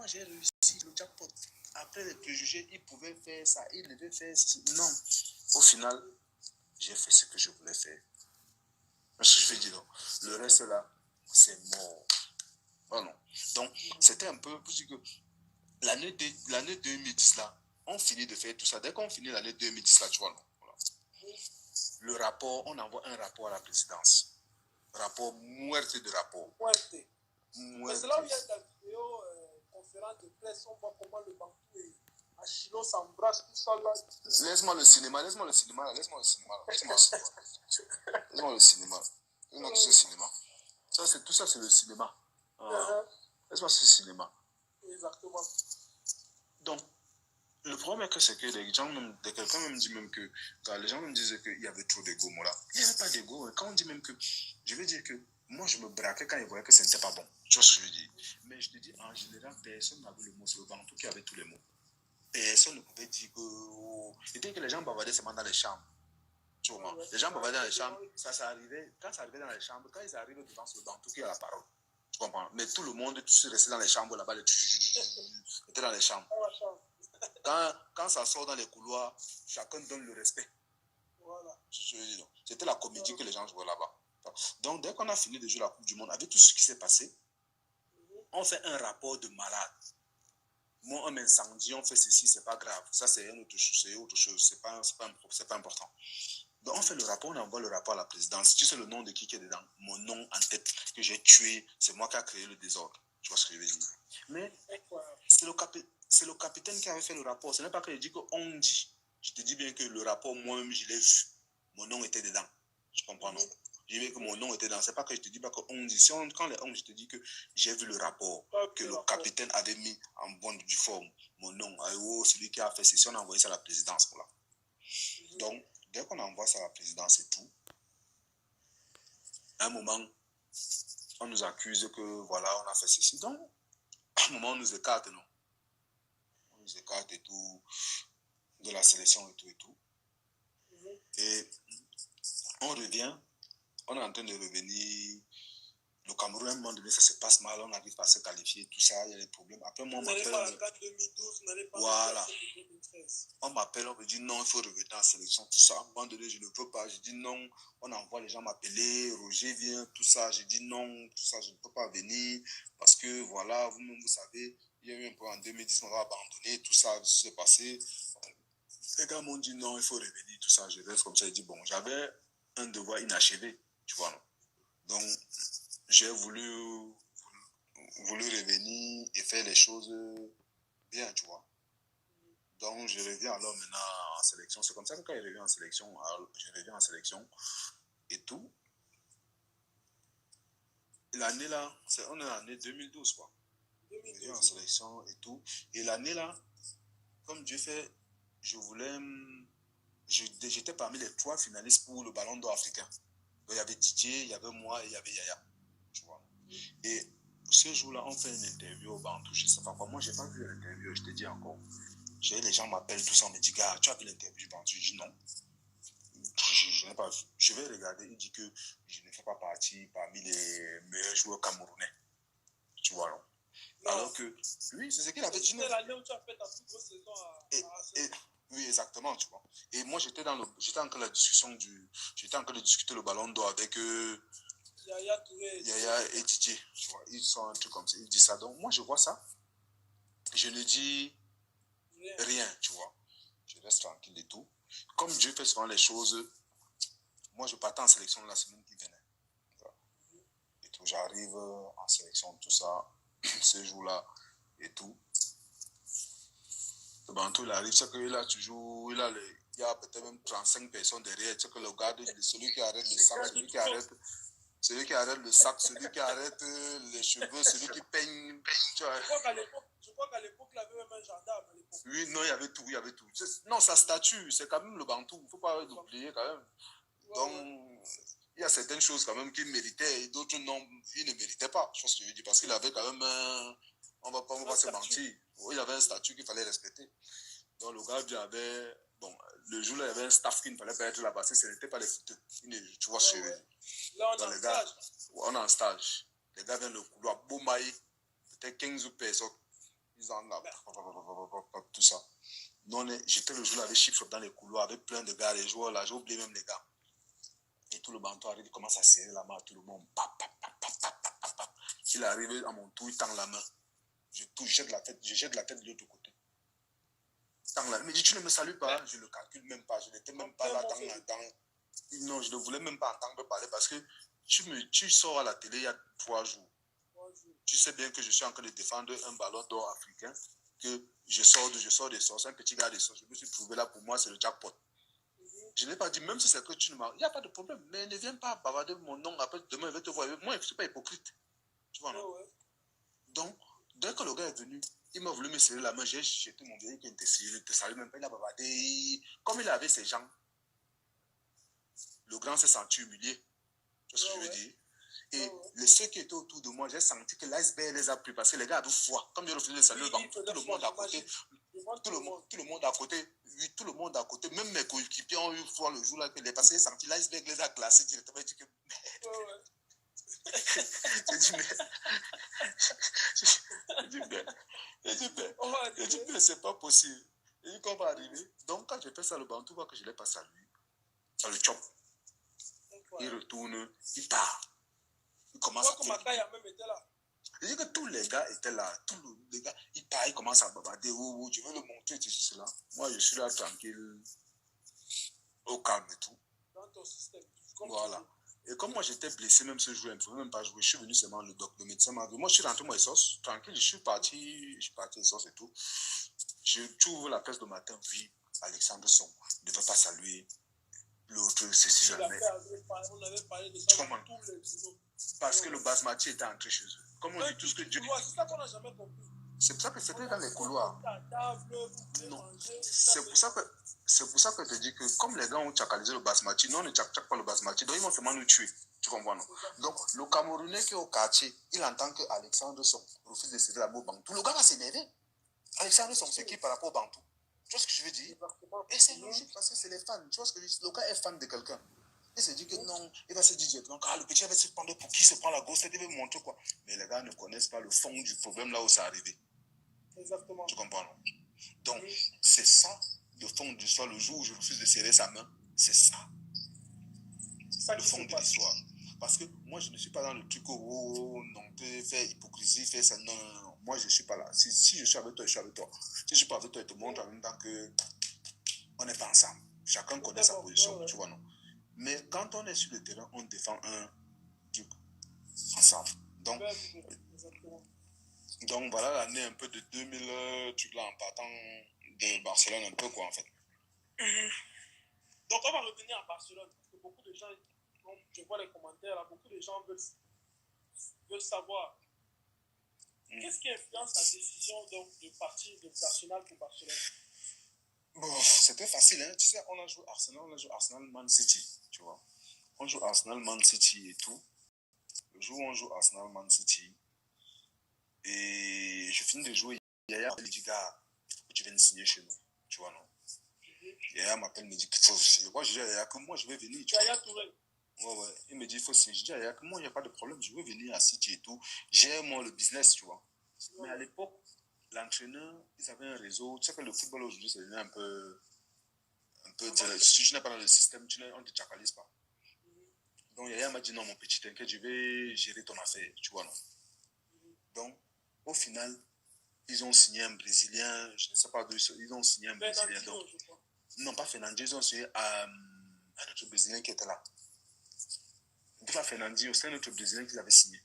moi j'ai réussi le jackpot. Après les préjugés, il pouvait faire ça, il devait faire ceci. Non. Au final, j'ai fait ce que je voulais faire. Parce que je vais dire, non. Le reste là, c'est mort. Oh non. Donc, c'était un peu, parce que l'année 2010 là, on finit de faire tout ça. Dès qu'on finit l'année 2010 là, tu vois, non. Voilà. Le rapport, on envoie un rapport à la présidence. Rapport, muerte de rapport. Muerte. Mais c'est là où il y a la vidéo, conférence de presse, on voit comment le Bantou et Achille s'embrassent, tout ça là. Laisse-moi le cinéma. Laisse-moi le cinéma. Laisse-moi le cinéma. Ça, tout ça, c'est le cinéma. Laisse-moi ce cinéma. Exactement. Donc, le problème c'est que les gens, quelqu'un me dit même que, quand les gens me disaient qu'il y avait trop d'ego, moi là, il n'y avait pas d'ego. Quand on dit même que, je veux dire que, moi je me braquais quand ils voyaient que ce n'était pas bon. Tu vois ce que je veux dire? Mais je te dis, en général, personne n'avait le mot, c'est le Bantou qui avait tous les mots. Personne ne pouvait dire que, c'était que les gens bavardaient seulement dans les chambres. Tu vois, les gens bavardaient dans les chambres, ça arrivait, quand ça arrivait dans les chambres, quand ils arrivaient devant ce Bantou qui a la parole. Tu comprends? Mais tout le monde, tous restés dans les chambres là-bas, étaient dans les chambres. Quand ça sort dans les couloirs, chacun donne le respect. Voilà. C'était la comédie que les gens jouaient là-bas. Donc, dès qu'on a fini de jouer la Coupe du Monde, avec tout ce qui s'est passé, on fait un rapport de malade. Moi, on m'incendie, on fait ceci, c'est pas grave. Ça, c'est autre chose. C'est pas important. Donc, on fait le rapport, on envoie le rapport à la présidence. Tu sais le nom de qui est dedans? Mon nom en tête, que j'ai tué, c'est moi qui a créé le désordre. Tu vois ce que je veux dire? Mais c'est le capitaine qui avait fait le rapport. Ce n'est pas que je dis qu'on dit. Je te dis bien que le rapport, moi-même, je l'ai vu. Mon nom était dedans. Tu comprends, non? Je dis que mon nom était dedans. Ce n'est pas que je te dis pas qu'on dit. Quand je te dis que j'ai vu le rapport, que le capitaine avait mis en bonne du forme mon nom. Celui qui a fait ceci, on a envoyé ça à la présidence. Voilà. Donc, dès qu'on envoie ça à la présidence et tout, à un moment, on nous accuse que voilà, on a fait ceci. Donc, à un moment, on nous écarte, non? On nous écarte et tout, de la sélection et tout. Et on revient, on est en train de revenir. Le Cameroun, à un moment donné, ça se passe mal, on n'arrive pas à se qualifier, tout ça, il y a des problèmes. Après, moi, on m'appelle. Voilà. On m'appelle, on me dit non, il faut revenir en sélection, tout ça. À un moment donné, je ne veux pas. Je dis non, on envoie les gens m'appeler, Roger vient, tout ça. Je dis non, tout ça, je ne peux pas venir parce que voilà, vous-même, vous savez, il y a eu un peu en 2010, on va abandonner, tout ça, ce qui s'est passé. Les gars m'ont dit non, il faut revenir, tout ça. Je reste comme ça. Je dis bon, j'avais un devoir inachevé, tu vois, non? Donc, j'ai voulu revenir et faire les choses bien, tu vois. Donc, je reviens alors maintenant en sélection. C'est comme ça que quand je reviens en sélection, et tout. L'année là, on est en l'année 2012, quoi. Je reviens en sélection et tout. Et l'année là, comme Dieu fait, j'étais parmi les 3 finalistes pour le Ballon d'Or africain. Donc, il y avait Didier, il y avait moi et il y avait Yaya. Tu vois. Et ce jour-là, on fait une interview au Bantou, je ne sais pas quoi. Moi, je n'ai pas vu l'interview, je te dis encore. Les gens m'appellent, tout ça, on me dit, gars, tu as vu l'interview du Bantou? Je dis non. Je n'ai pas vu. Je vais regarder, il dit que je ne fais pas partie parmi les meilleurs joueurs camerounais. Tu vois, non? Alors que, oui, c'est ce qu'il avait dit. C'était l'année où tu as fait ta plus grosse saison à oui, exactement, tu vois. Et moi, j'étais en train de discuter le Ballon d'Or avec Yaya et Didier, tu vois. Ils sont un truc comme ça, ils disent ça. Donc, moi, je vois ça. Je ne dis rien, tu vois. Je reste tranquille et tout. Comme Dieu fait souvent les choses, moi, je partais en sélection la semaine qui venait. Et tout, j'arrive en sélection, tout ça, ce jour-là et tout. Le Bantou, il arrive, c'est qu'il a toujours, il y a peut-être même 35 personnes derrière, c'est que le gars, celui qui arrête le sac, celui qui arrête le sac, celui qui arrête les cheveux, celui qui peigne. Je crois qu'à l'époque, il y avait même un gendarme à l'époque. Oui, non, il y avait tout. Non, sa statue, c'est quand même le Bantou, il ne faut pas l'oublier quand même. Donc, il y a certaines choses quand même qu'il méritait et d'autres non, il ne méritait pas. Je pense que je veux dire, parce qu'il avait quand même on va pas se mentir. Il avait un statut qu'il fallait respecter. Donc, le gars avait. Bon, le jour-là, il y avait un staff qui ne fallait pas être là parce que ce n'était pas les footeux. Tu vois ce que je veux dire. Là, on est en stage. Les gars viennent le couloir, Boumaï, peut-être 15 personnes. Ils ont tout ça. Non, j'étais le jour avec chiffre dans les couloirs, avec plein de gars, les joueurs là, j'ai oublié même les gars. Et tout le bandeau arrive, il commence à serrer la main à tout le monde. Il arrive à mon tour, il tend la main. Je jette la tête de l'autre côté. Il me dit, tu ne me salues pas. Je ne le calcule même pas. Je n'étais même pas là dans. Non, je ne voulais même pas entendre parler parce que tu sors à la télé il y a 3 jours. Tu sais bien que je suis en train de défendre un ballon d'or africain, que je sors des sorts, c'est un petit gars des sorts. Je me suis trouvé là, pour moi, c'est le jackpot. Je n'ai pas dit, même si c'est que tu ne m'as... Il n'y a pas de problème, mais ne viens pas bavarder mon nom. Après, demain, je vais te voir. Moi, je ne suis pas hypocrite. Tu vois, non? Donc, dès que le gars est venu, il m'a voulu me serrer la main. J'ai jeté mon vieil qui ne te salue même pas. Il a bavardé. Comme il avait ses gens, le grand s'est senti humilié. Tu vois ce que je veux dire? Et ceux qui étaient autour de moi, j'ai senti que l'iceberg les a pris parce que les gars avaient foi. Comme je refusais de saluer, tout le monde à côté, tout le monde à côté, oui, tout le monde à côté, même mes coéquipiers ont eu foi le jour là que les passés, j'ai senti l'iceberg les a glacés directement. J'ai dit que. J'ai dit, mais c'est pas possible. J'ai dit qu'on va arriver. Donc, quand j'ai fait ça, le bantou voit que je ne l'ai pas salué. Ça le chope. Il retourne, il part. Il commence à. Il dit que tous les gars étaient là. Tous les gars, il part, il commence à bavarder. Oh, je veux le montrer, tout cela. Moi, je suis là tranquille, au calme et tout. Dans ton système. Voilà. Et comme moi, j'étais blessé même ce jour, je ne pouvais même pas jouer. Je suis venu seulement, le médecin m'a vu. Moi, je suis rentré, moi, sauce, tranquille. Je suis parti sauce et tout. Je trouve la presse de matin, oui, Alexandre Song ne veut pas saluer l'autre, ceci, ça. On avait parlé de ça. Parce que le basmati était entré chez eux. Comme on dit, tout ce que Dieu. C'est ça qu'on n'a jamais compris. C'est pour ça que c'était dans les couloirs. Non. C'est pour ça que je te dis que comme les gars ont tchakalisé le basmati, nous on ne tchak pas le basmati, donc ils vont seulement nous tuer. Tu comprends, non? Donc le Camerounais qui est au quartier, il entend que Alexandre Song refuse de céder la mot Bantou. Le gars va s'énerver. Alexandre Song, c'est qui par rapport au Bantou? Tu vois ce que je veux dire? Et c'est logique parce que c'est les fans. Tu vois ce que je veux dire? Le gars est fan de quelqu'un. Il se dit que non, il va se dire directement, le petit va se prendre pour qui se prend la grosse tête, il veut montrer quoi. Mais les gars ne connaissent pas le fond du problème là où c'est arrivé. Exactement. Tu comprends, non? Donc, c'est ça, le fond de l'histoire, le jour où je refuse de serrer sa main, c'est ça. Le fond de l'histoire. Parce que moi, je ne suis pas dans le truc où on peut faire hypocrisie, faire ça. Non, non, non. Moi, je ne suis pas là. Si je suis avec toi, je suis avec toi. Si je ne suis pas avec toi, je te montre en même temps qu'on n'est pas ensemble. Chacun connaît sa position, tu vois, non? Mais quand on est sur le terrain, on défend un truc ensemble. Donc voilà l'année un peu de 2000, truc là, en partant de Barcelone un peu quoi en fait. Donc on va revenir à Barcelone. Parce que beaucoup de gens, je vois les commentaires là, beaucoup de gens veulent savoir qu'est-ce qui influence la décision donc, de partir de Arsenal pour Barcelone. Bon, c'était facile, hein. Tu sais, on a joué Arsenal, Man City, tu vois. On joue Arsenal, Man City et tout. Le jour où on joue Arsenal, Man City, et je finis de jouer, Yaya me dit, gars, tu viens de signer chez nous, tu vois, non? Yaya m'appelle, me dit qu'il faut signer. Moi, je dis à Yaya que moi, je vais venir, tu vois. Yaya Touré. Ouais. Il me dit, il faut signer. Je dis à Yaya que moi, il n'y a pas de problème, je veux venir à City et tout. J'ai, moi, le business, tu vois. Mais à l'époque, l'entraîneur, ils avaient un réseau. Tu sais que le football aujourd'hui, c'est un peu si tu n'es pas dans le système, on ne te chakalise pas. Donc, Yaya m'a dit, non, mon petit, t'inquiète, je vais gérer ton affaire, tu vois, non? Donc, au final, ils ont signé un Brésilien, je ne sais pas d'où ils ont signé un Brésilien. Donc, non, pas Fernandinho, ils ont signé un autre Brésilien qui était là. Pas Fernandinho, c'est un autre Brésilien qu'ils avaient signé.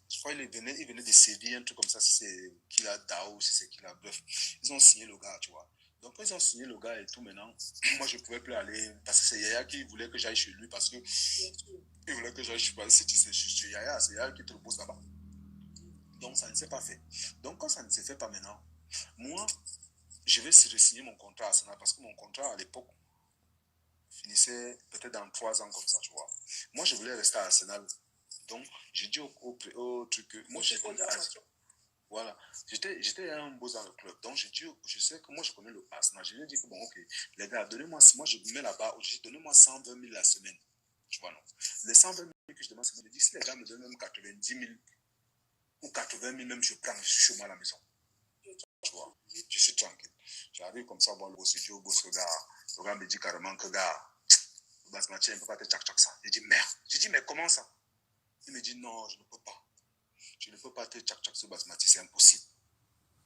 Je crois qu'il venait de Séville, un truc comme ça, si c'est qu'il a Dao, si c'est qu'il a, bref. Ils ont signé le gars, tu vois. Donc, quand ils ont signé le gars et tout, maintenant, moi, je ne pouvais plus aller, parce que c'est Yaya qui voulait que j'aille chez lui, parce que il voulait que j'aille chez lui. Si tu sais, chez Yaya, c'est Yaya qui te repose là-bas. Donc, ça ne s'est pas fait. Donc, quand ça ne s'est fait pas maintenant, moi, je vais signer mon contrat à Arsenal, parce que mon contrat, à l'époque, finissait peut-être dans 3 ans comme ça, tu vois. Moi, je voulais rester à Arsenal. Donc, j'ai dit au truc que moi, je connais voilà. J'étais un beau dans le club. Donc, je sais que moi, je connais le Arsenal. Je lui ai dit que, bon, ok, les gars, donnez-moi, moi, je mets là-bas, donnez-moi 120 000 la semaine. Tu vois, non? Les 120 000 que je demande, je me dis, si les gars me donnent même 90 000, ou 80 000 même, je prends, je suis chez moi à la maison. Tu vois, je suis tranquille. J'arrive comme ça, bon, le boss, je dis au boss, le gars me dit carrément que, gars, le basmati, il ne peut pas te tchak ça. Je dis, merde. Je dis, mais comment ça? Il me dit, non, je ne peux pas. Je ne peux pas te tchak ce basmati, c'est impossible.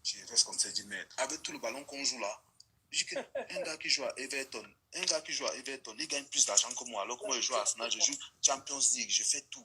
Je reste comme ça, je dis, mais avec tout le ballon qu'on joue là, je dis qu'un gars qui joue à Everton, il gagne plus d'argent que moi. Alors que moi, je joue à Arsenal, je joue Champions League, je fais tout.